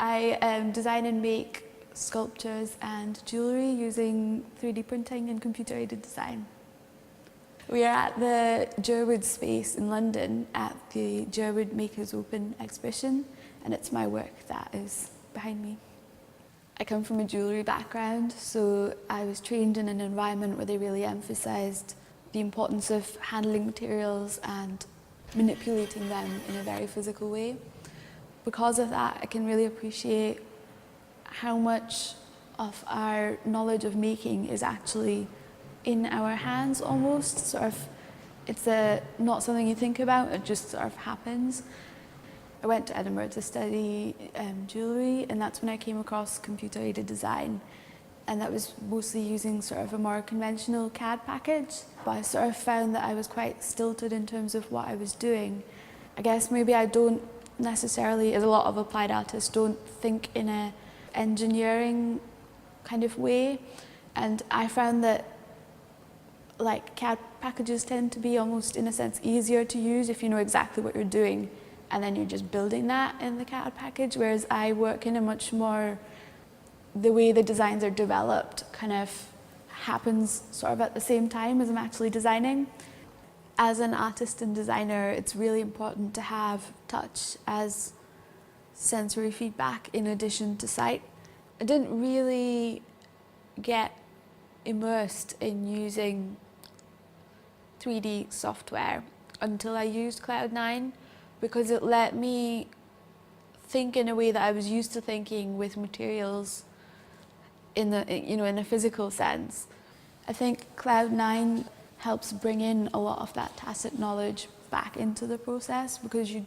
I design and make sculptures and jewellery using 3D printing and computer-aided design. We are at the Jerwood space in London at the Jerwood Makers Open exhibition, and it's my work that is behind me. I come from a jewellery background, so I was trained in an environment where they really emphasised the importance of handling materials and manipulating them in a very physical way. Because of that, I can really appreciate how much of our knowledge of making is actually in our hands almost. It's not something you think about, it just sort of happens. I went to Edinburgh to study jewellery, and that's when I came across computer-aided design. And that was mostly using sort of a more conventional CAD package. But I sort of found that I was quite stilted in terms of what I was doing. I guess maybe I don't necessarily, as a lot of applied artists, don't think in a engineering kind of way. And I found that like CAD packages tend to be almost in a sense easier to use if you know exactly what you're doing, and then you're just building that in the CAD package, whereas I work in a much more, the way the designs are developed kind of happens sort of at the same time as I'm actually designing. As an artist and designer, it's really important to have touch as sensory feedback in addition to sight. I didn't really get immersed in using 3D software until I used Cloud9, because it let me think in a way that I was used to thinking with materials in a physical sense. I think Cloud9 helps bring in a lot of that tacit knowledge back into the process, because you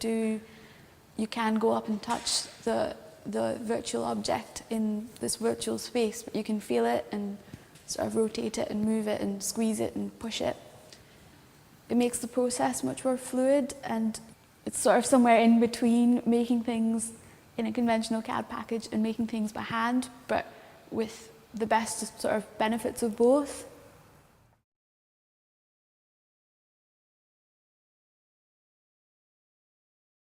can go up and touch the virtual object in this virtual space, but you can feel it and sort of rotate it and move it and squeeze it and push it. It makes the process much more fluid, and it's sort of somewhere in between making things in a conventional CAD package and making things by hand, but with the best sort of benefits of both.